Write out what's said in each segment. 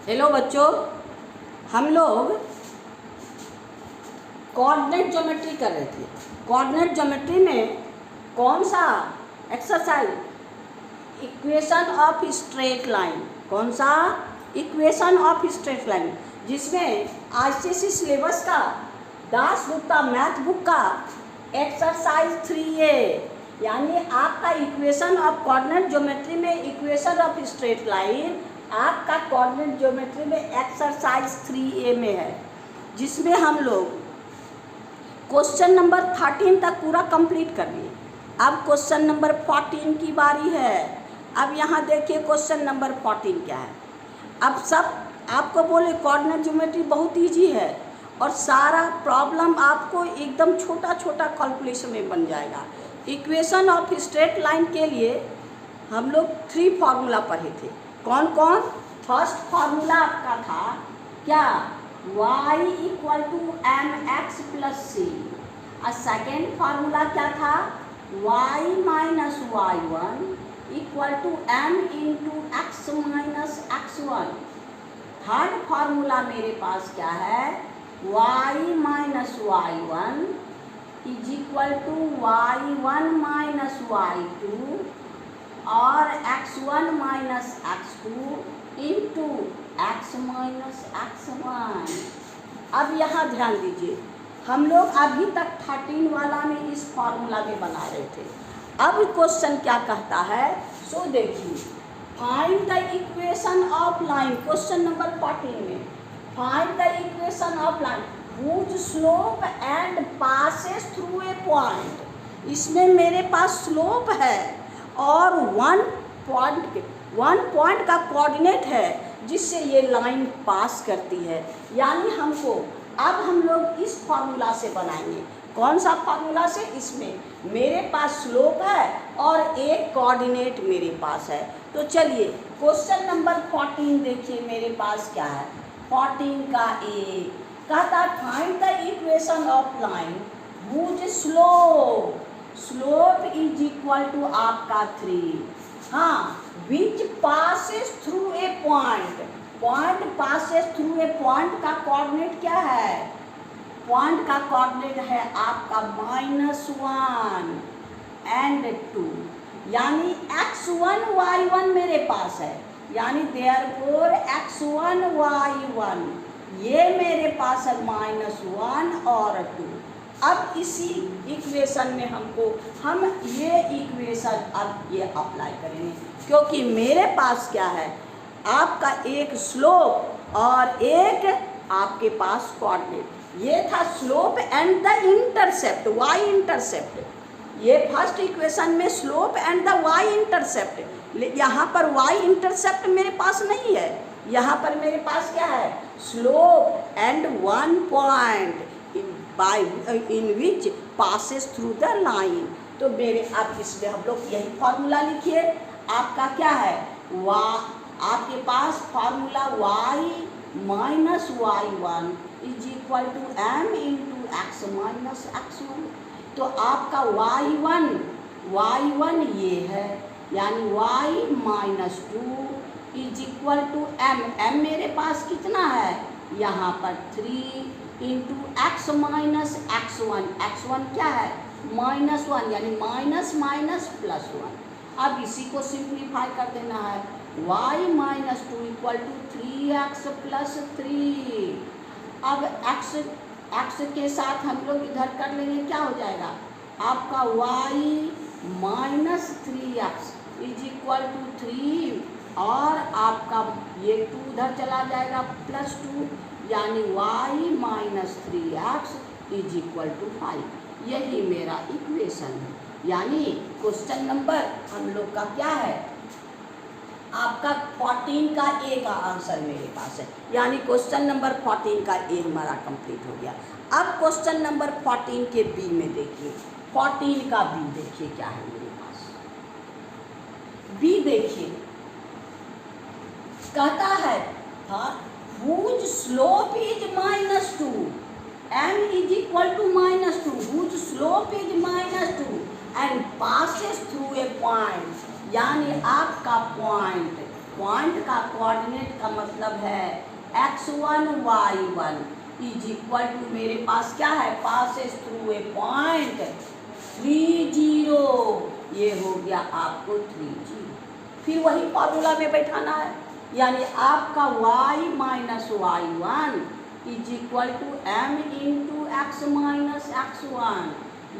Hello बच्चों, हम लोग कोऑर्डिनेट ज्योमेट्री कर रहे थे। कोऑर्डिनेट ज्योमेट्री में कौन सा exercise? Equation of straight line. कौन सा? इक्वेशन ऑफ स्ट्रेट लाइन, जिसमें आईसीएसई सिलेबस का दासगुप्ता मैथ बुक का एक्सरसाइज 3A, यानी आपका इक्वेशन ऑफ कोऑर्डिनेट ज्योमेट्री में इक्वेशन ऑफ स्ट्रेट लाइन आपका कोऑर्डिनेट ज्योमेट्री में एक्सरसाइज 3A में है, जिसमें हम लोग क्वेश्चन नंबर 13 तक पूरा कंप्लीट कर लिए। अब क्वेश्चन नंबर 14 की बारी है। अब यहाँ देखिए क्वेश्चन नंबर 14 क्या है। अब सब आपको बोले कोऑर्डिनेट ज्योमेट्री बहुत इजी है और सारा प्रॉब्लम आपको एकदम छोटा छोटा कैलकुलेशन में बन जाएगा। इक्वेशन ऑफ स्ट्रेट लाइन के लिए हम लोग 3 फार्मूला पढ़े थे। कौन कौन? फर्स्ट फार्मूला आपका था क्या? y = mx + c। और सेकेंड फार्मूला क्या था? y - y1 = m × x - x1। Third formula मेरे पास क्या है? y - y1 = y1 - y2 और x1 - x2 × x - x1। अब यहाँ ध्यान दीजिए, हम लोग अभी तक 13 वाला में इस फॉर्मूला में बना रहे थे। अब क्वेश्चन क्या कहता है सो देखिए, find the equation of line. Question number 14 में find the equation of line whose slope and passes through a point। इसमें मेरे पास स्लोप है और वन पॉइंट का कोऑर्डिनेट है जिससे ये लाइन पास करती है। यानी हमको अब हम लोग इस फार्मूला से बनाएंगे। कौन सा फार्मूला से? इसमें मेरे पास स्लोप है और एक कोऑर्डिनेट मेरे पास है। तो चलिए क्वेश्चन नंबर 14 देखिए मेरे पास क्या है। 14 का ए कहता है find the equation of line whose slope = आपका 3। हाँ, विच passes through a point passes through a point का कोऑर्डिनेट क्या है? पॉइंट का कोऑर्डिनेट है आपका -1 and 2, यानी x1 y1 मेरे पास है, यानी देयरफॉर x1 y1 ये मेरे पास है -1 और 2। अब इसी इक्वेशन में हम ये इक्वेशन अब ये अप्लाई करेंगे, क्योंकि मेरे पास क्या है? आपका एक स्लोप और एक आपके पास कोऑर्डिनेट। ये था slope and the intercept, y intercept. ये फर्स्ट इक्वेशन में slope and the y intercept. यहाँ पर y इंटरसेप्ट मेरे पास नहीं है, यहाँ पर मेरे पास क्या है? Slope and one point in which passes through the line। तो मेरे आप इसमें हम लोग यही फॉर्मूला लिखिए। आपका क्या है? आपके पास formula y - y1 = m × x - x1। तो आपका y1 ये है, यानी y - 2 = m मेरे पास कितना है? यहाँ पर 3 × x - x1। x1 क्या है? -1, यानी -−+1। अब इसी को सिंप्लीफाई कर देना है। y - 2 = 3x + 3। अब x के साथ हम लोग इधर कर लेंगे, क्या हो जाएगा? आपका y - 3x = 3 और आपका ये 2 उधर चला जाएगा +2, यानी y - 3x = 5। यही मेरा इक्वेशन है। यानी क्वेश्चन नंबर हम लोग का क्या है? आपका 14 का ए का आंसर मेरे पास है, यानी क्वेश्चन नंबर 14 का ए हमारा कंप्लीट हो गया। अब क्वेश्चन नंबर 14 के बी में देखिए। 14 का बी देखिए क्या है मेरे पास। बी देखिए, कहता है whose slope is -2, m = -2, whose slope is -2 and passes through a point। यानी आपका पॉइंट पॉइंट का कोऑर्डिनेट का मतलब है x1 y1 is equal to, मेरे पास क्या है, पासेस थ्रू ए पॉइंट 3 0, ये हो गया आपको 3 0। फिर वही फॉर्मूला में बैठाना है, यानी आपका y minus y1 is equal to m into x minus x1,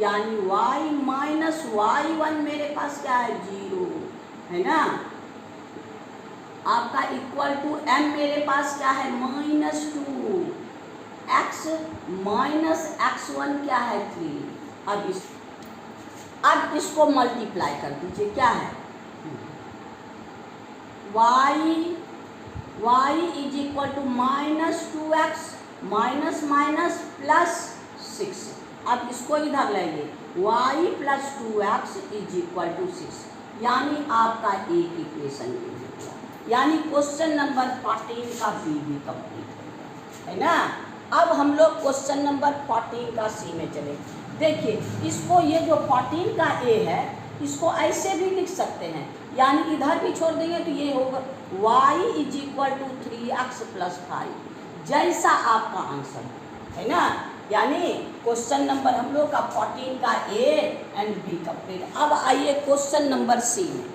यानी y माइनस y1 मेरे पास क्या है, 0 है ना। आपका इक्वल टू m मेरे पास क्या है, -2, x माइनस x1 क्या है, 3। अब इसको मल्टीप्लाई कर दीजिए, क्या है, y is equal to -2x minus minus plus 6। अब इसको इधर लाइए, y plus 2x is equal to 6, यानी आपका एक इक्वेशन हो गया, यानी क्वेश्चन नंबर 14 का बी भी कंप्लीट हो गया, है ना। अब हम लोग क्वेश्चन नंबर 14 का सी में चले। देखिए इसको, ये जो 14 का ए है इसको ऐसे भी लिख सकते हैं, यानी इधर भी छोड़ देंगे तो ये होगा y is equal to 3x plus 5, जैसा आपका आंसर है ना। यानी क्वेश्चन नंबर हम लोग का 14 का ए एंड बी कंप्लीट। अब आइए क्वेश्चन नंबर सी में।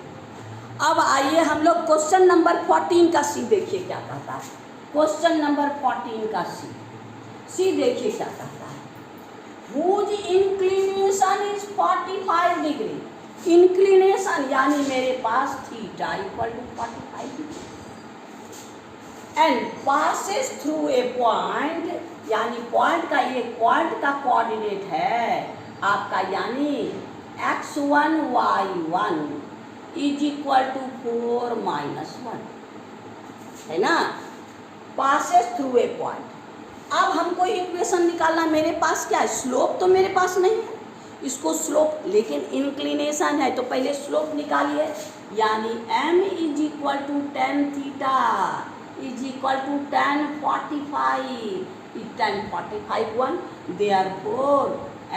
अब आइए हम लोग क्वेश्चन नंबर 14 का सी देखिए क्या कहता है। क्वेश्चन नंबर 14 का सी देखिए क्या कहता है, हुज इंक्लिनेशन इज 45 डिग्री। इंक्लिनेशन यानी मेरे पास theta equal to 45 degree and passes through a point, यानी पॉइंट का, ये पॉइंट का कोऑर्डिनेट है आपका, यानी x1 y1 is equal to 4 minus 1, है ना, पासेस थ्रू ए पॉइंट। अब हमको इक्वेशन निकालना, मेरे पास क्या है, स्लोप तो मेरे पास नहीं है, इसको स्लोप, लेकिन इंक्लिनेशन है तो पहले स्लोप निकालिए, यानी m is equal to tan theta is equal to tan 45, tan 45 1, therefore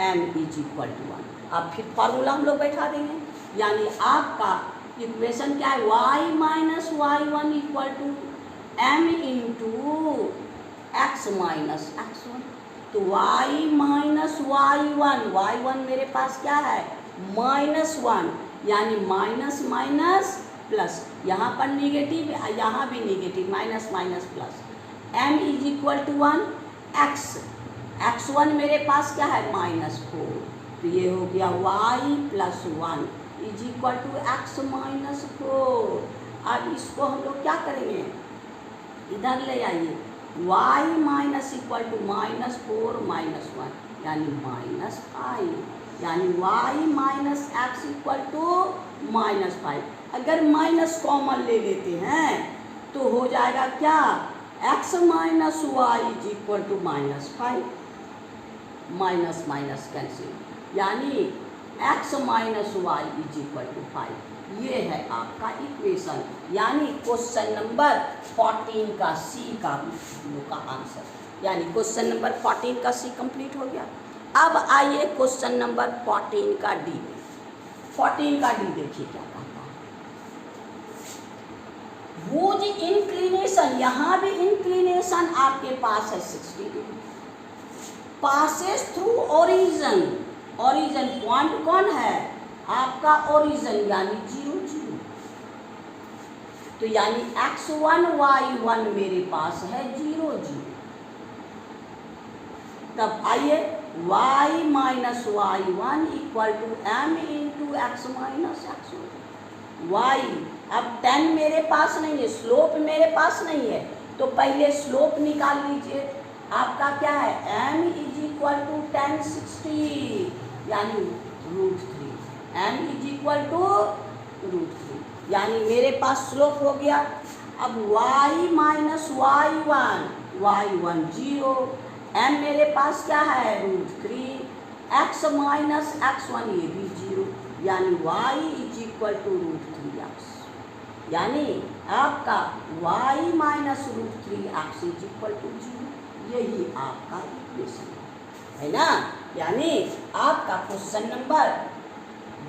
m is equal to 1। अब फिर फार्मूला हम लोग बैठा देंगे, यानी आपका इक्वेशन क्या है, y minus y1 equal to m into x minus x1। तो y माइनस y1 मेरे पास क्या है, -1, यानी माइनस माइनस प्लस, यहाँ पर निगेटिव, यहाँ भी negative, minus minus plus, m is equal to 1, x1 मेरे पास क्या है, -4, तो ये हो गया y plus 1 is equal to x minus 4। अब इसको हम लोग क्या करेंगे, इधर ले आइए, y minus equal to -4 minus 1, यानी -5, यानी y minus x equal to -5। अगर माइनस कॉमन ले लेते हैं तो हो जाएगा क्या, x minus y is equal to -5, minus minus cancel, यानी x minus y is equal to 5। ये है आपका इक्वेशन, यानी क्वेश्चन नंबर 14 का सी का आंसर, यानी क्वेश्चन नंबर 14 का सी कंप्लीट हो गया। अब आइए क्वेश्चन नंबर 14 का डी। 14 का डी देखिए क्या कहता है, हुज इंक्लिनेशन, यहाँ भी इंक्लिनेशन आपके पास है 60 degree, passes through origin, origin point कौन है आपका, ओरिजिन यानी 0 0, तो यानी x1 y1 मेरे पास है 0 0। तब आइए y minus y1 equal to m into x minus x1, y, अब 10 मेरे पास नहीं है, स्लोप मेरे पास नहीं है, तो पहले स्लोप निकाल लीजिए, आपका क्या है, m is equal to tan 60, यानी √3, m इज इक्वल टू √3, यानी मेरे पास स्लोप हो गया। अब y माइनस y1 0, m मेरे पास क्या है, √3, x माइनस x1 ये भी 0, यानी y is equal to √3x, यानी आपका y minus √3x is equal to 0, यही आपका इक्वेशन है ना। यानी आपका क्वेश्चन नंबर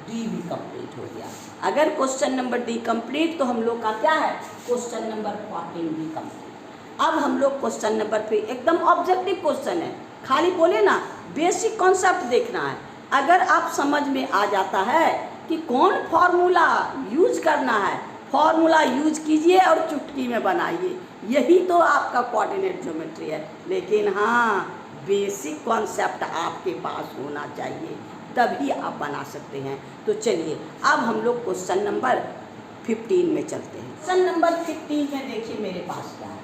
डी भी कंप्लीट हो गया। अगर क्वेश्चन नंबर डी कंप्लीट तो हम लोग का क्या है, क्वेश्चन नंबर 14 भी कंप्लीट। अब हम लोग क्वेश्चन नंबर पे एकदम ऑब्जेक्टिव क्वेश्चन है, खाली बोले ना बेसिक कॉन्सेप्ट देखना है। अगर आप समझ में आ जाता है कि कौन फॉर्मूला यूज करना है, फॉर्मूला यूज कीजिए और चुटकी में बनाइए, यही तो आपका कोऑर्डिनेट ज्योमेट्री है। लेकिन हाँ, बेसिक कॉन्सेप्ट आपके पास होना चाहिए, तभी आप बना सकते हैं। तो चलिए अब हम लोग क्वेश्चन नंबर 15 में चलते हैं। क्वेश्चन नंबर 15 में देखिए मेरे पास क्या है,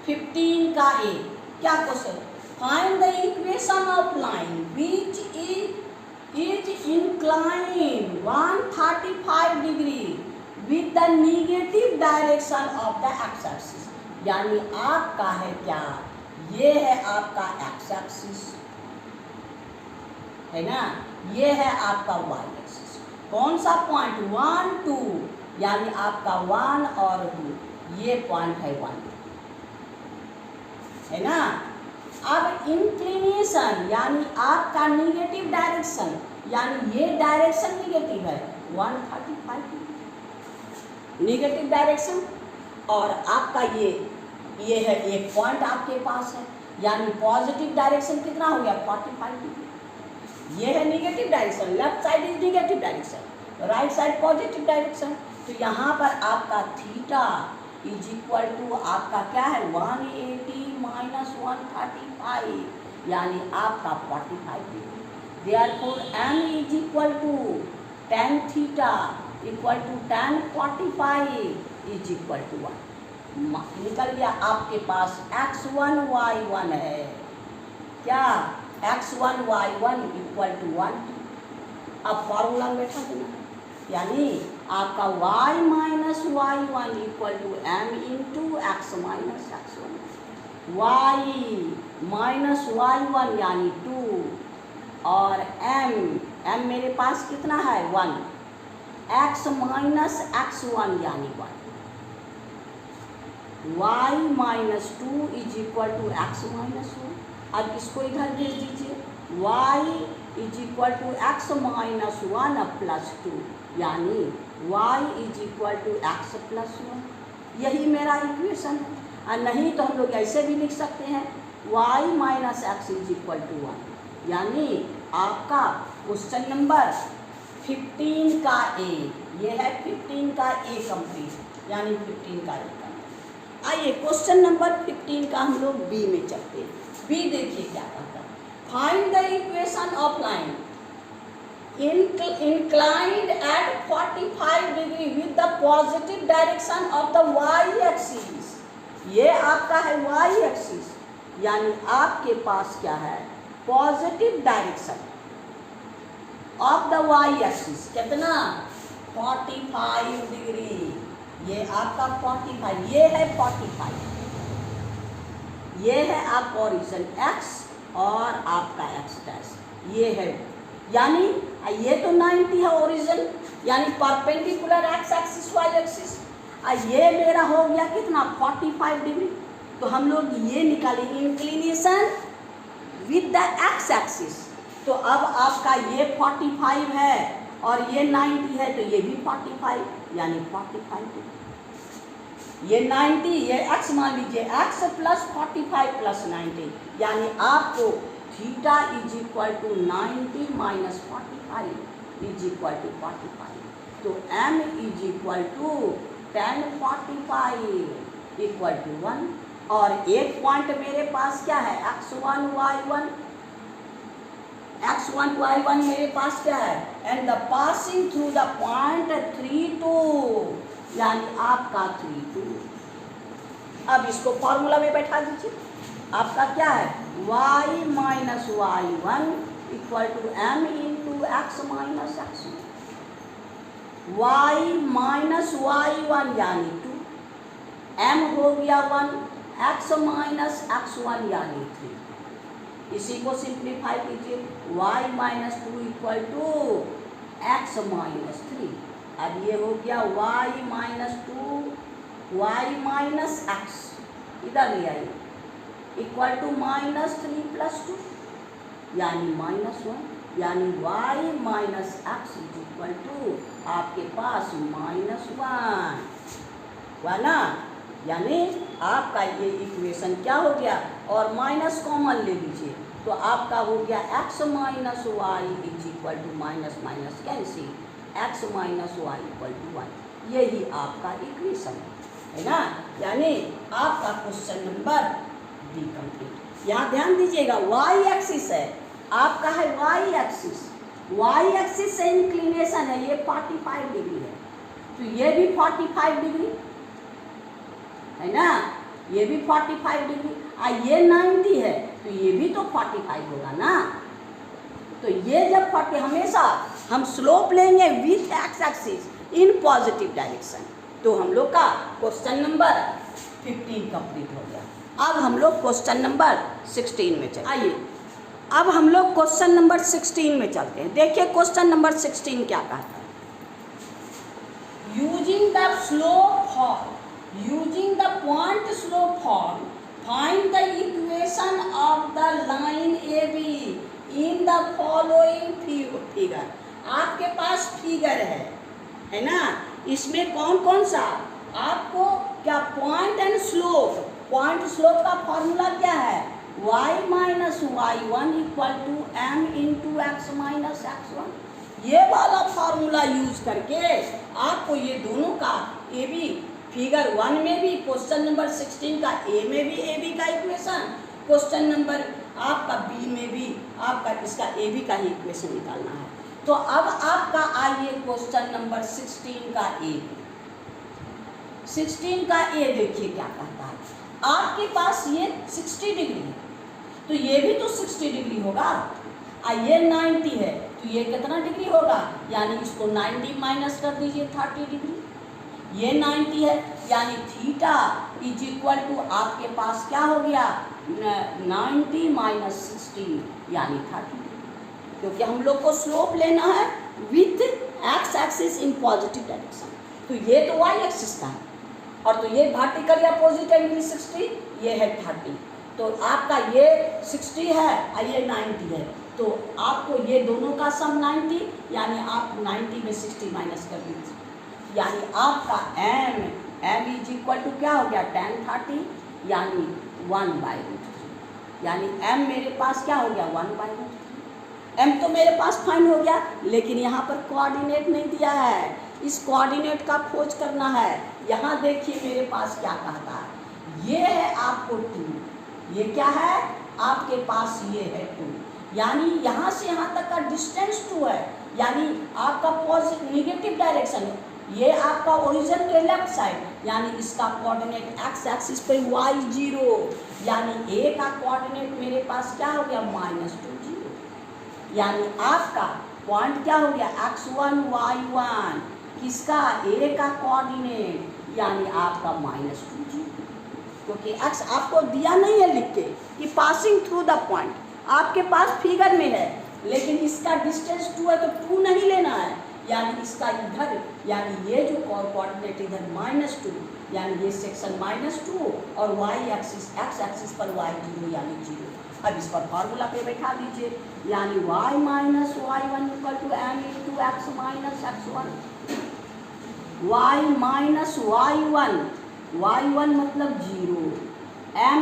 15 का ए क्या question, find the equation of line which is inclined 135 degree with the negative direction of the x axis. यानी आपका है क्या, ये है आपका एक्स एक्सिस है ना, ये है आपका वाई एक्सिस। कौन सा पॉइंट 1 2, यानी आपका 1 और 2, ये पॉइंट है 1 है ना। अब इंक्लिनेशन यानी आपका निगेटिव डायरेक्शन, यानी ये डायरेक्शन निगेटिव है 135 निगेटिव डायरेक्शन, और आपका ये है एक पॉइंट आपके पास है, यानी पॉजिटिव डायरेक्शन कितना हो गया 45 डिग्री। ये है negative direction, left side is negative direction, right side positive direction. तो यहाँ पर आपका थीटा इज इक्वल टू आपका क्या है 180 माइनस 135, यानी आपका 45 degree. Therefore m is equal to tan theta equal to tan 45 is equal to 1। निकल गया आपके पास x1 y1 है, क्या x1 y1 इक्वल टू 1। अब फॉर्मूला में बैठा देना, यानी आपका y minus y1 equal to m into x minus x1, y minus y1 यानी 2, और m मेरे पास कितना है 1, x माइनस x1 यानी 1, y minus 2 is equal to x minus 1। अब इसको इधर भेज दीजिए, y is equal to x minus 1 plus 2, यानी y is equal to x plus 1। यही मेरा इक्वेशन है। और नहीं तो हम लोग ऐसे भी लिख सकते हैं y minus x is equal to 1, यानी आपका क्वेश्चन नंबर 15 का ए, ये है 15 का ए कंप्लीट, यानी 15 का ए कंप्लीट। आइए क्वेश्चन नंबर 15 का हम लोग बी में चलते हैं। बी देखिए क्या कहता है, find the equation of line inclined at 45 degree with the positive direction of the y axis। ये आपका है y axis, यानी आपके पास क्या है positive direction of the y axis, कितना 45 डिग्री। ये आपका 45, ये है 45, ये है आपका ओरिजिन x और आपका x डैश, ये है, यानी ये तो 90 है ओरिजिन, यानी perpendicular x axis y axis, ये मेरा हो गया कितना 45 डिग्री। तो हम लोग ये निकालेंगे inclination with the x axis. तो अब आपका ये 45 है और ये 90 है, तो ये भी 45, यानी 45 डिग्री। ये 90, ये x मान लीजिए, x प्लस 45 प्लस 90, यानी आपको theta is equal to 90 minus 45 is equal to 45। तो m is equal to tan 45 equal to 1, और एक पॉइंट मेरे पास क्या है x1 y1 मेरे पास क्या है, and the passing through the point 3 2, यानी आपका 3 2। अब इसको फॉर्मूला में बैठा दीजिए, आपका क्या है y minus y1 equal to m into x minus x1, y minus y1 यानी 2, m हो गया 1, x माइनस x1 यानी 3। इसी को सिंप्लीफाई कीजिए, y minus 2 equal to x minus 3। अब ये हो गया y minus 2 y minus x, इधर ले आइए, इक्वल टू माइनस 3 प्लस 2, यानी -1, यानी y minus x is equal to आपके पास -1 हुआ ना। यानी आपका ये इक्वेशन क्या हो गया, और माइनस कॉमन ले लीजिए तो आपका हो गया x minus y is equal to minus minus cancel, x minus y equal to 1। यही आपका इक्वेशन है ना। यानी आपका क्वेश्चन नंबर डी कंप्लीट। यहाँ ध्यान दीजिएगा वाई एक्सिस है आपका, है वाई एक्सिस, वाई एक्सिस से इंक्लिनेशन है ये 45 डिग्री है, तो ये भी 45 डिग्री है ना, ये भी 45 डिग्री, ये 90 है तो ये भी तो 45 होगा ना। तो ये जब 40, हमेशा हम स्लोप लेंगे with x axis in positive direction. तो हम लोग का क्वेश्चन नंबर 15 कंप्लीट हो गया। अब हम लोग क्वेश्चन नंबर 16 में चलते हैं। आइए अब हम लोग क्वेश्चन नंबर 16 में चलते हैं। देखिए क्वेश्चन नंबर 16 क्या कहता है, using the slope form, using the point slope form, find the equation of the line A be in the following figure. आपके पास फिगर है ना, इसमें कौन कौन सा आपको क्या point and slope, point slope का फॉर्मूला क्या है, y minus y1 equal to m into x minus x1। ये वाला फार्मूला यूज करके आपको ये दोनों का ए बी, फिगर 1 में भी क्वेश्चन नंबर 16 का ए में भी ए बी का इक्वेशन, क्वेश्चन नंबर आपका बी में भी आपका इसका ए बी का ही इक्वेशन निकालना है। तो अब आपका आइए क्वेश्चन नंबर 16 का ए, 16 का ए देखिए क्या कहता है। आपके पास ये 60 डिग्री है तो ये भी तो 60 डिग्री होगा, ये 90 है तो ये कितना डिग्री होगा, यानी इसको 90 माइनस कर दीजिए 30 डिग्री। ये 90 है यानी थीटा इज इक्वल टू आपके पास क्या हो गया 90 माइनस 60 यानी 30 डिग्री, क्योंकि हम लोग को स्लोप लेना है with x axis in positive direction. तो ये तो वाई एक्सिस का है और तो ये वर्टिकल या पॉजिटिव एंगल 60, ये है 30, तो आपका ये 60 है और ये 90 है, तो आपको ये दोनों का सम 90, यानी आप 90 में 60 माइनस कर दीजिए, यानी आपका m इज इक्वल टू क्या हो गया tan 30 यानी 1/√3, यानी m मेरे पास क्या हो गया 1/√3। m तो मेरे पास फाइंड हो गया, लेकिन यहाँ पर कोऑर्डिनेट नहीं दिया है, इस कोऑर्डिनेट का खोज करना है। यहाँ देखिए मेरे पास क्या कहता है, ये है आपको 2, ये क्या है आपके पास ये है 2, यानी यहाँ से यहाँ तक का डिस्टेंस 2 है, यानी आपका पॉजिटिव निगेटिव डायरेक्शन है, ये आपका ओरिजिन के लेफ्ट साइड, यानी इसका कोऑर्डिनेट एक्स एक्सिस पे y0, यानी a का कोऑर्डिनेट मेरे पास क्या हो गया -2 0, यानी आपका पॉइंट क्या हो गया x1 y1, किसका a का कोऑर्डिनेट यानी आपका -2 0, क्योंकि x आपको दिया नहीं है लिख के कि पासिंग थ्रू द पॉइंट, आपके पास फिगर में है, लेकिन इसका डिस्टेंस 2 है तो 2 नहीं लेना है, यानी इसका इधर, यानी ये जो कोऑर्डिनेट इधर -2, यानी ये सेक्शन -2 और y एक्सिस एक्स एक्सिस पर y0 यानी 0। अब इस पर फार्मूला पे बैठा दीजिए, यानी y minus y1 equal to m into x minus x1, y minus y1 मतलब 0, m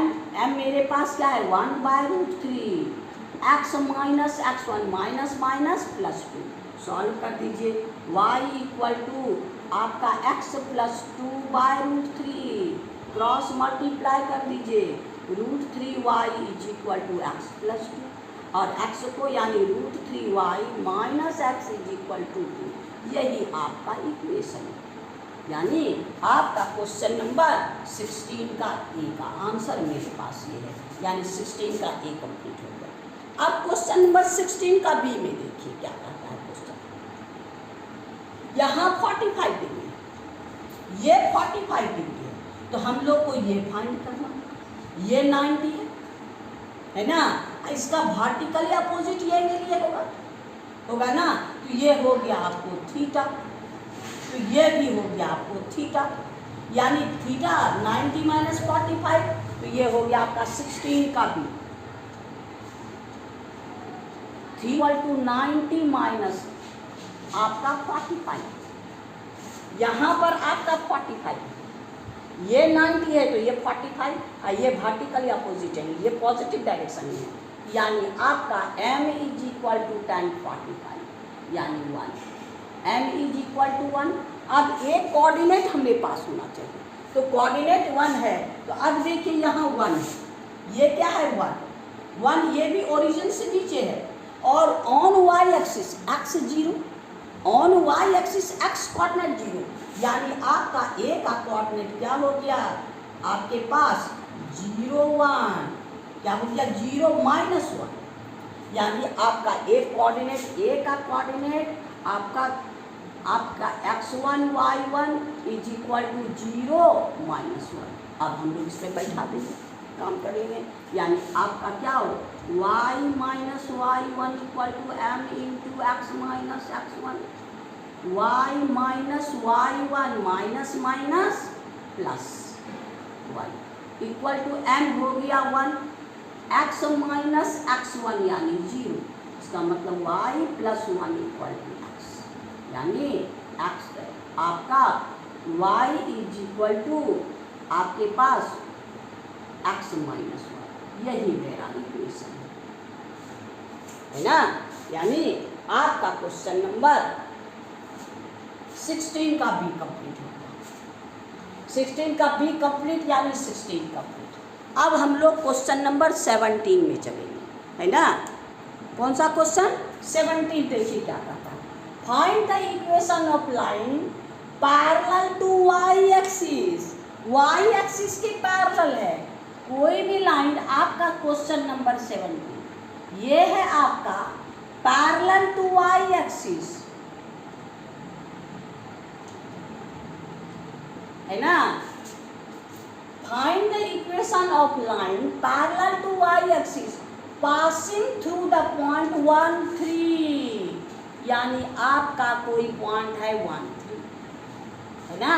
मेरे पास क्या है 1/√3, x minus x1 minus minus plus 2, solve कर दीजिए, y इक्वल टू आपका x प्लस 2/√3, क्रॉस मल्टीप्लाई कर दीजिए, √3y is equal to x plus 2, और x को यानी √3y minus x is equal to 2, यही आपका इक्वेशन है। यानी आपका क्वेश्चन नंबर 16 का ए का आंसर मेरे पास ये है, यानी 16 का ए कंप्लीट हो गया। अब क्वेश्चन नंबर 16 का बी में देखिए क्या कहता है क्वेश्चन, यहाँ 45 डिग्री, ये 45 डिग्री है, तो हम लोग को ये फाइंड करना, ये 90 है ना, इसका वर्टिकल या अपोजिट ये मेरे लिए होगा ना, तो ये हो गया आपको थीटा, तो ये भी हो गया आपको थीटा, यानी थीटा 90 माइनस 45, तो ये हो गया आपका 16 का बी। 3 इक्वल टू 90 माइनस आपका 45, यहाँ पर आपका 45, ये 90 है तो ये 45, ये वर्टिकली अपोजिट है, ये पॉजिटिव डायरेक्शन में है, यानी आपका m इज इक्वल टू 10 45 यानी 1, m इज इक्वल टू 1। अब एक कोऑर्डिनेट हमें पास होना चाहिए, तो कोऑर्डिनेट 1 है, तो अब देखिए यहाँ 1 है, ये क्या है 1, ये भी ओरिजिन से नीचे है, और on y axis x 0, on y axis x coordinate 0, यानी आपका a का कोऑर्डिनेट क्या हो गया आपके पास 0 1, क्या हो गया 0 माइनस 1, यानी आपका a कोऑर्डिनेट, a का कोऑर्डिनेट आपका x1 y1 is equal to 0 minus 1। अब हम लोग इस पर बैठा देंगे, काम करेंगे, यानी आपका क्या हो y minus y1 equal to m into x minus x1, y minus y1 minus minus plus y equal to m हो गया 1, x माइनस x1 यानी 0, इसका मतलब y plus 1 equal to x, यानी x आपका y इज इक्वल टू आपके पास x minus 1, यही मेरा इक्वेशन है ना। यानी आपका क्वेश्चन नंबर 16 का बी कंप्लीट हो गया, 16 का बी कंप्लीट यानी 16 कंप्लीट। अब हम लोग क्वेश्चन नंबर 17 में चलेंगे, है ना। कौन सा क्वेश्चन 17, देखिए क्या कहता है, find the equation of line parallel to y axis, y axis के पैरेलल है कोई भी लाइन, आपका क्वेश्चन नंबर 17 ये है आपका पैरेलल टू y एक्सिस, है ना। Find the equation of line parallel to y axis passing through the point 1 3, यानी आपका कोई पॉइंट है 1 3, है ना,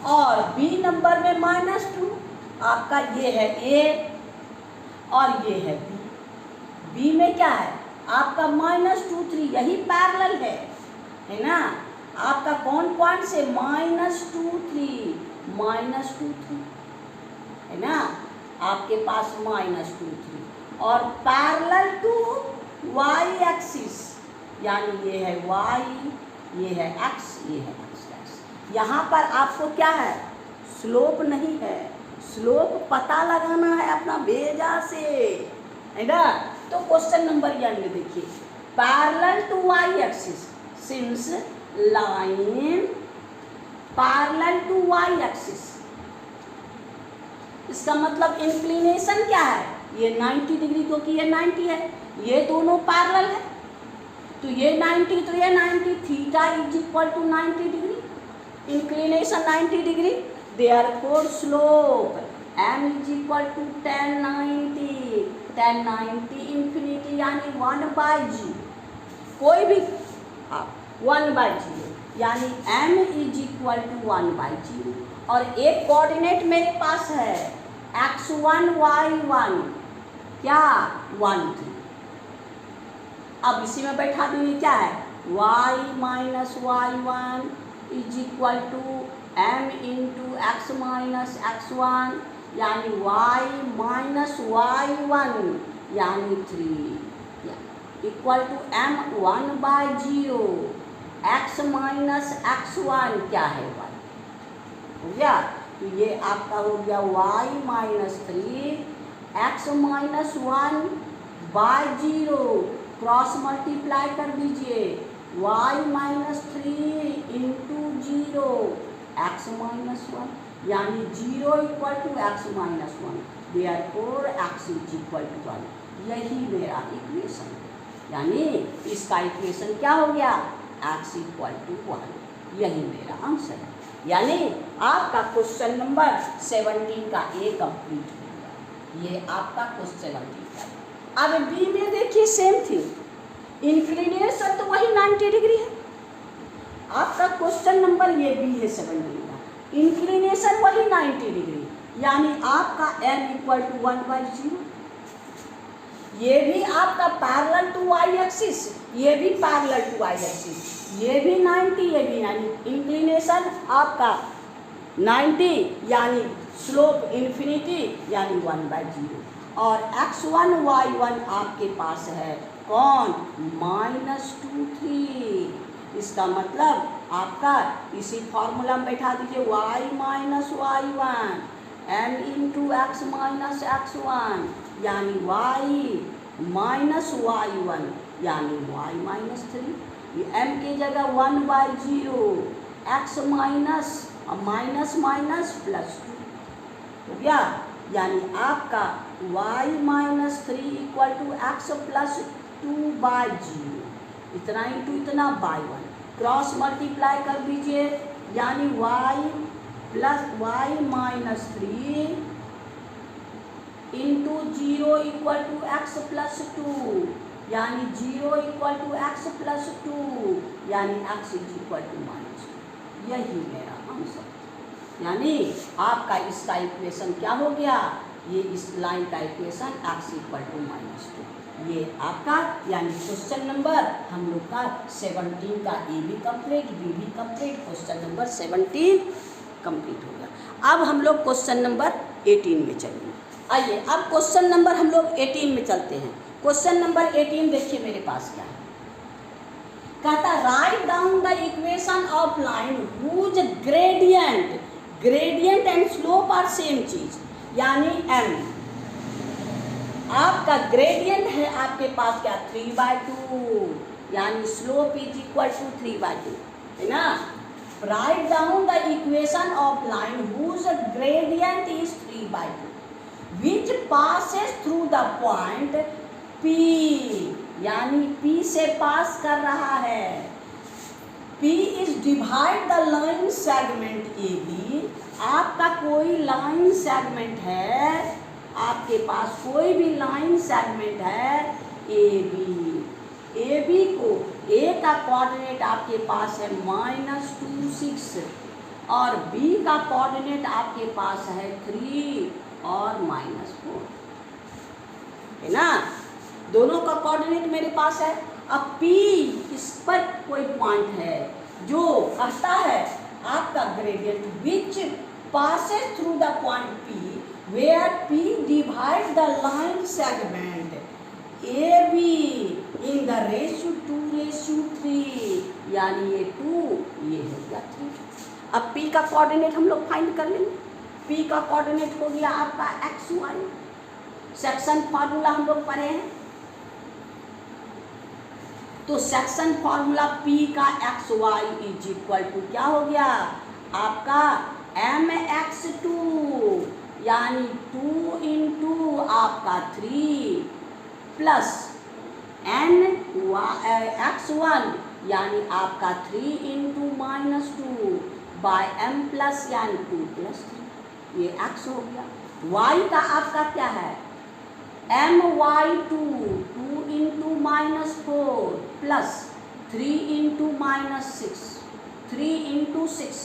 और b नंबर में -2, आपका ये है a और ये है b, b में क्या है आपका -2 3, यही पैरेलल है ना। आपका कौन पॉइंट से -2 3 है ना, आपके पास -2 3, और पैरेलल टू y एक्सिस, यानी ये है y, ये है x, ये है x। यहाँ पर आपको क्या है स्लोप नहीं है, स्लोप पता लगाना है अपना भेजा से, है ना। तो क्वेश्चन नंबर यानी देखिए, parallel to y axis since line parallel to y axis, इसका मतलब इंक्लिनेशन क्या है, ये 90 डिग्री, क्योंकि ये 90 है, ये दोनों पैरेलल है, तो ये 90 तो ये 90, theta is equal to 90 degree, inclination 90 degree, therefore slope m is equal to 1090 infinity यानी 1/g, कोई भी आप 1/0, यानी m इज इक्वल टू 1/0, और एक कोऑर्डिनेट मेरे पास है x1 y1 क्या 1 3, अब इसी में बैठा देंगे, क्या है y minus y1 is equal to m into x minus x1, यानी y माइनस y1 यानी 3 equal to m 1/0, x minus x1 क्या है y, हो गया। तो ये आपका हो गया y minus 3 x minus 1/0, cross multiply कर दीजिए, y minus 3 into 0 x minus 1, यानी 0 equal to x minus 1, therefore x is equal to 1, यही मेरा इक्वेशन है, यानी इसका इक्वेशन क्या हो गया x इक्वल टू 1, यही मेरा आंसर है। यानी आपका क्वेश्चन नंबर 17 का ए कंप्लीट हो गया, ये आपका क्वेश्चन 17 का। अब बी में देखिए सेम थिंग, इंक्लिनेशन तो वही 90 डिग्री है, आपका क्वेश्चन नंबर ये बी है 17 का, इंक्लिनेशन वही 90 डिग्री, यानी आपका m इक्वल टू 1/0, ये भी आपका पैरेलल टू वाई एक्सिस, ये भी पैरेलल टू वाई एक्सिस, ये भी 90, ये भी 90, इंक्लिनेशन आपका 90 यानी स्लोप इन्फिनिटी यानी 1/0, और x1 y1 आपके पास है कौन, -2 3। इसका मतलब आपका इसी फॉर्मूला में बैठा दीजिए y minus y1 m into x minus x1 यानी y माइनस y1 यानी y माइनस 3। m की जगह 1/0, x minus minus minus plus 2 हो गया, यानी आपका y minus 3 equal to x plus 2/0, इतना इंटू इतना बाई 1, क्रॉस मल्टीप्लाई कर दीजिए यानी y plus y minus 3 into 0 equal to x plus 2 यानी 0 इक्वल टू एक्स प्लस 2 यानी x इज इक्वल टू -2। यही मेरा आंसर, यानी आपका इसका इक्वेशन क्या हो गया, ये इस लाइन का इक्वेशन x इक्वल टू -2। ये आपका यानी क्वेश्चन नंबर हम लोग का 17 का ए भी कंप्लीट, बी भी कंप्लीट, क्वेश्चन नंबर 17 कंप्लीट हो गया। अब हम लोग क्वेश्चन नंबर 18 में चलेंगे। आइए अब क्वेश्चन नंबर हम लोग 18 में चलते हैं। क्वेश्चन नंबर 18 देखिए मेरे पास क्या है, कहता write down the equation of line whose gradient and slope are same चीज, यानी m आपका ग्रेडियंट है आपके पास क्या 3/2 यानी स्लोप इज इक्वल टू 3/2 है ना। Write down the equation of line whose gradient is 3/2 which passes through the point P, यानी P से पास कर रहा है। P is divide the line segment AB, आपका कोई लाइन सेगमेंट है, आपके पास कोई भी लाइन सेगमेंट है AB को A का कोऑर्डिनेट आपके पास है -2 6 और B का कोऑर्डिनेट आपके पास है 3 और -4 है ना, दोनों का कोऑर्डिनेट मेरे पास है। अब P इस पर कोई पॉइंट है जो कहता है आपका gradient which passes through the point P where P divide the line segment AB in the ratio 2:3, यानी ये 2 ये हो गया 3। अब P का कोऑर्डिनेट हम लोग फाइंड कर लेंगे। P का कोऑर्डिनेट हो गया आपका XY, सेक्शन फार्मूला हम लोग पढ़े हैं, तो सेक्शन फार्मूला P का XY इज इक्वल टू क्या हो गया आपका mx2 यानी 2 इंटू आपका 3 प्लस x1 यानी आपका 3 इंटू -2 बाय m प्लस यानी 2 प्लस 3, ये x हो गया। y का आपका क्या है my2 2 into -4 plus 3 into -6 3 into 6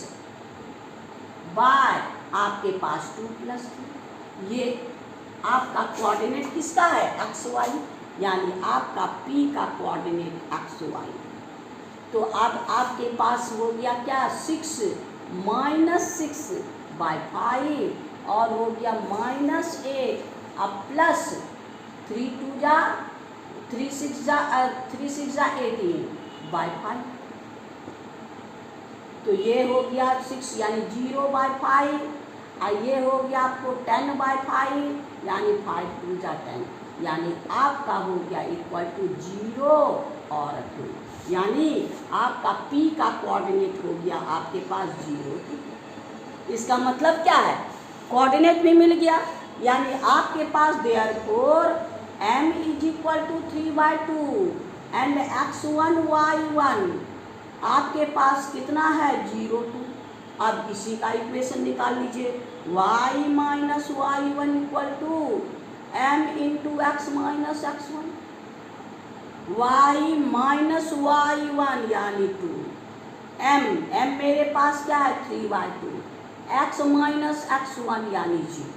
by आपके पास 2 प्लस 3, ये आपका कोऑर्डिनेट किसका है XY, यानी आपका P का कोऑर्डिनेट XY। तो अब आपके पास हो गया क्या 6 -6/5 और हो गया -8 अब प्लस 3 2 जा 3 6 जा 18/5, तो ये हो गया 6 यानी 0/5, ये हो गया आपको 10/5 यानी 5 2 जा 10, यानी आपका हो गया इक्वल टू 0 और 2, यानी आपका P का कोऑर्डिनेट हो गया आपके पास 0 2। इसका मतलब क्या है, कोऑर्डिनेट भी मिल गया, यानी आपके पास therefore m is equal to 3/2 and x1 y1 आपके पास कितना है 0 2। अब इसी का इक्वेशन निकाल लीजिए y minus y1 equal to m into x minus x1, y minus y1 यानी 2, m मेरे पास क्या है 3/2, x माइनस x1 यानी 0।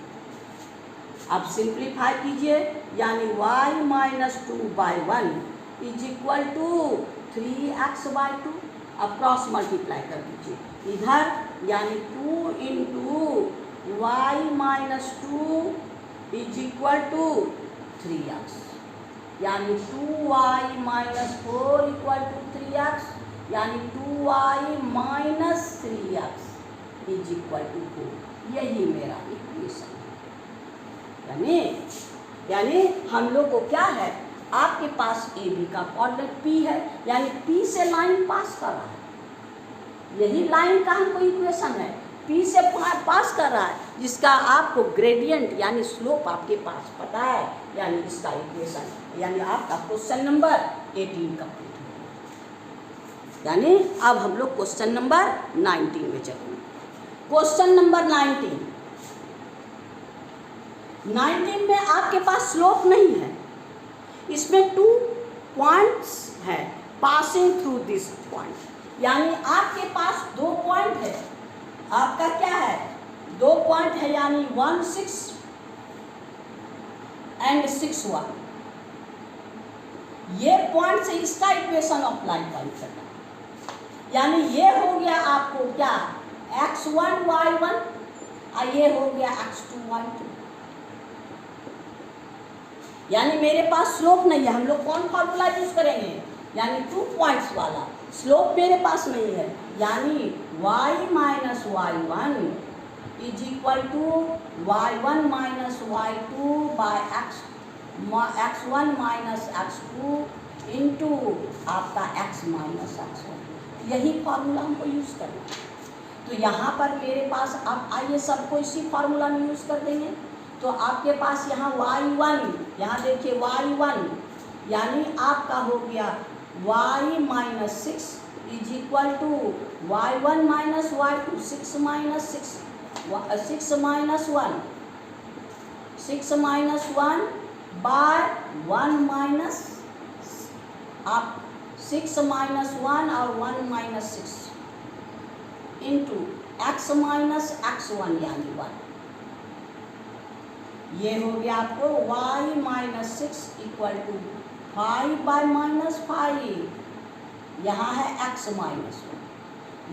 अब सिंप्लीफाई कीजिए, यानी y minus 2/1 is equal to 3x/2। अब क्रॉस मल्टीप्लाई कर दीजिए इधर, यानी 2 into y minus 2 is equal to 3x, यानी 2y minus 4 equal to 3x, यानी 2y minus 3x is equal to 4। यही मेरा इक्वेशन है। यानी हम लोग को क्या है, आपके पास ए बी का कोऑर्डिनेट पी है, यानी पी से लाइन पास कर रहा है। यही लाइन का हमको इक्वेशन है, पी से पास कर रहा है, जिसका आपको ग्रेडियंट यानी स्लोप आपके पास पता है, यानी इसका इक्वेशन, यानी आपका क्वेश्चन नंबर 18 कंप्लीट हो। यानी अब हम लोग क्वेश्चन नंबर 19 में चलेंगे। क्वेश्चन नंबर 19 में आपके पास स्लोप नहीं है, इसमें 2 पॉइंट्स है पासिंग थ्रू दिस पॉइंट, यानी आपके पास 2 पॉइंट है। आपका क्या है, 2 पॉइंट है, यानी 1 6 एंड 6 1। ये पॉइंट से इसका इक्वेशन अप्लाई करना, यानी ये हो गया आपको क्या, x1 y1 और ये हो गया x2 y2। यानी मेरे पास स्लोप नहीं है, हम लोग कौन फार्मूला यूज करेंगे, यानी 2 पॉइंट्स वाला। स्लोप मेरे पास नहीं है, यानी y minus y1 is equal to y1 minus y2 by x1 minus x2 into आपका x माइनस x1। यही फार्मूला हमको यूज करना है। तो यहाँ पर मेरे पास, अब आइए सबको इसी फार्मूला में यूज कर देंगे। तो आपके पास यहाँ y1, यहाँ देखिए y1, यानी आपका हो गया y minus 6 is equal to y1 minus y2, 6 minus 1 by 1 minus, आप 6 माइनस 1 और 1 minus 6 into x minus x1 यानी 1। ये हो गया आपको y minus 6 equal to 5 by minus 5, यहाँ है x माइनस 1,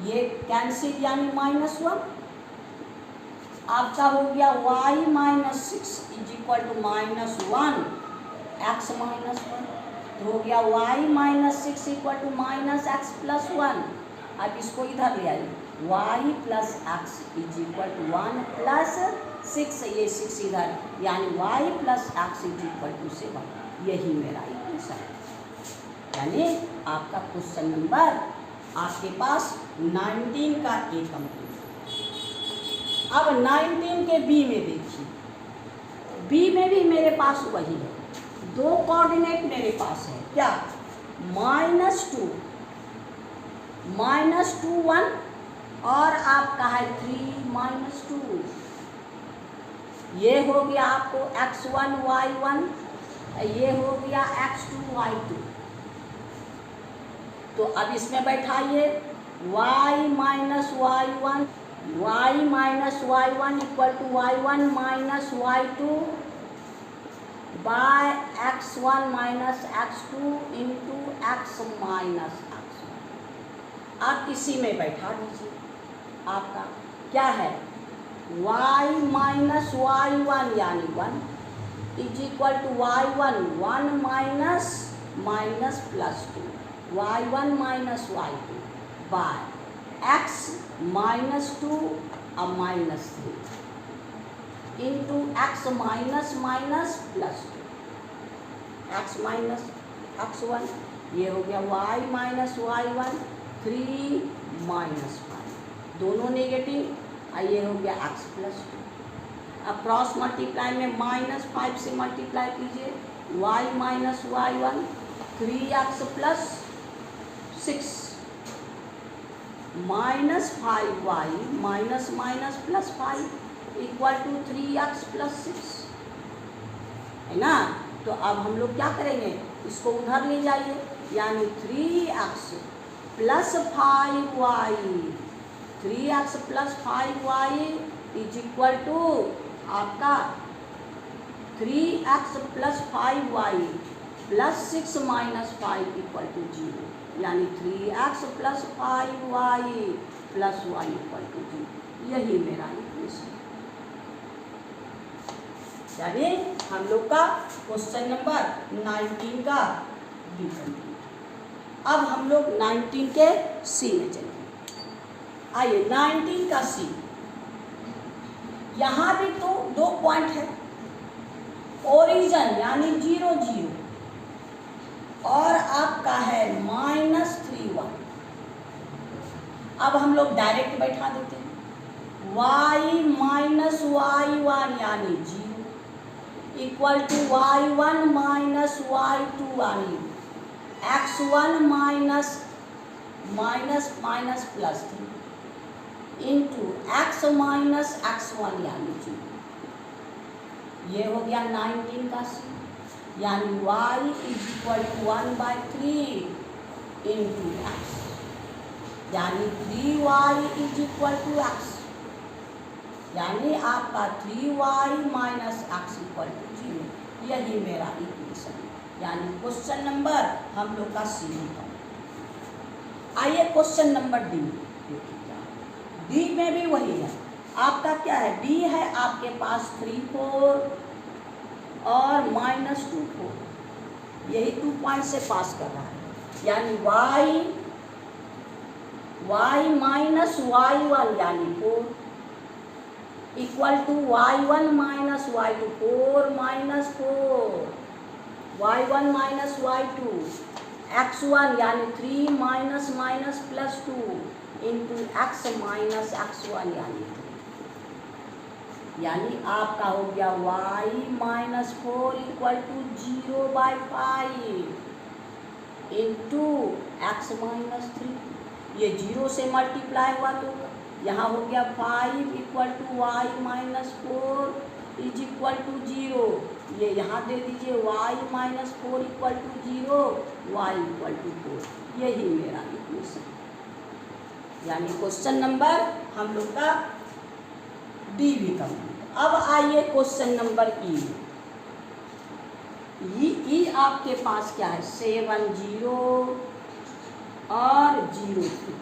ये कैंसिल यानी माइनस 1। आपका हो गया y minus 6 is equal to minus 1 x minus 1, हो गया y minus 6 equal to minus x plus 1। अब इसको इधर ले आइए, y plus x is equal to 1 plus 6, ये 6 इधर, यानी y plus x is equal to 7। यही मेरा इक्वेशन है। यानी आपका क्वेश्चन नंबर आपके पास 19 का ए कंप्लीट। अब 19 के बी में देखिए, बी में भी मेरे पास वही है, 2 कोऑर्डिनेट मेरे पास है, क्या, -2 1 और आपका है 3 -2। ये हो गया आपको x1 y1, ये हो गया x2 y2। तो अब इसमें बैठाइए y minus y1 equal to y1 minus y2 by x1 minus x2 into x minus x1। आप इसी में बैठा दीजिए, आपका क्या है, y माइनस y1 यानी 1 is equal to y1 1 minus plus 2, y1 minus y2 by x minus 2 और minus 3 into x minus plus 2, x minus x1, ये हो गया y माइनस y1 3 माइनस 5, दोनों नेगेटिव, और ये हो गया x प्लस 2। अब क्रॉस मल्टीप्लाई में -5 से मल्टीप्लाई कीजिए, y minus y1 3x plus 6 minus 5y minus plus 5 equal to 3x plus 6, है ना। तो अब हम लोग क्या करेंगे, इसको उधर ले जाइए, यानी 3x plus 5y, 3x plus 5y is equal to आपका 3x plus 5y plus 6 minus 5 equal to 0, यानी 3x plus 5y plus y equal to 0। यही मेरा इक्वेशन, यानी हम लोग का क्वेश्चन नंबर 19 का बी कंप्लीट। अब हम लोग 19 के सी में चलेंगे। आइए 19 का सी, यहाँ भी तो 2 पॉइंट है, ओरिजिन यानी 0 0 और आपका है -3y। अब हम लोग डायरेक्ट बैठा देते हैं, y माइनस y1 यानी 0 equal to y1 minus y2 यानी x1 minus minus plus 3 into x minus x1 यानी 0। ये हो गया 19 का सी, यानी y is equal to 1/3 into x, यानी 3y is equal to x, यानी आपका 3y minus x equal to 0। यही मेरा इक्वेशन, यानी क्वेश्चन नंबर हम लोग का सी का। आइए क्वेश्चन नंबर डी देखिए, डी में भी वही है। आपका क्या है, डी है आपके पास 3 4 और -2 4, यही 2 पॉइंट से पास कर रहा है, यानी y माइनस y1 यानी 4 equal to y1 minus y2, 4 minus 4, y1 minus y2, x1 यानी 3 minus minus plus 2 into x minus x1 यानी 3, यानी आपका हो गया y minus 4 equal to 0/5 into x minus 3। ये 0 से मल्टीप्लाई हुआ तो यहाँ हो गया 5 equal to y minus 4 is equal to 0। ये यहाँ दे दीजिए y minus 4 equal to 0, y equal to 4। यही मेरा इक्वेशन, यानी क्वेश्चन नंबर हम लोग का डी भी कंप्लीट। अब आइए क्वेश्चन नंबर ई आपके पास क्या है, 7 0 और 0 3।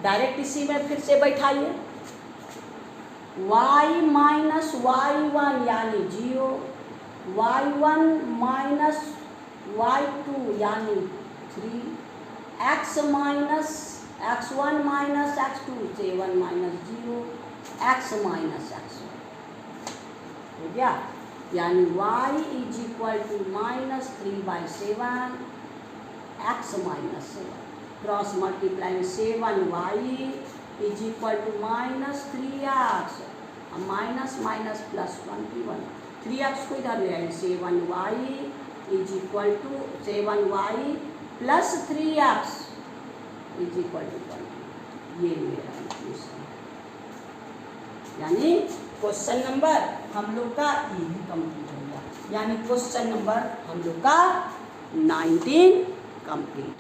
डायरेक्ट इसी में फिर से बैठाइए, y माइनस y1 यानी 0, y1 माइनस y2 यानी 3, x minus x1 minus x2 7 minus 0, x minus x1 हो गया, यानी y is equal to -3/7 x minus 7, cross multiplying 7y is equal to -3x, minus minus plus 21, 3x को इधर ले आए, 7y is equal to 7y plus 3x is equal to 20। ये मेरा equation, यानी क्वेश्चन नंबर हम लोग का ये भी कंप्लीट हो गया, यानी क्वेश्चन नंबर हम लोग का 19 कंप्लीट।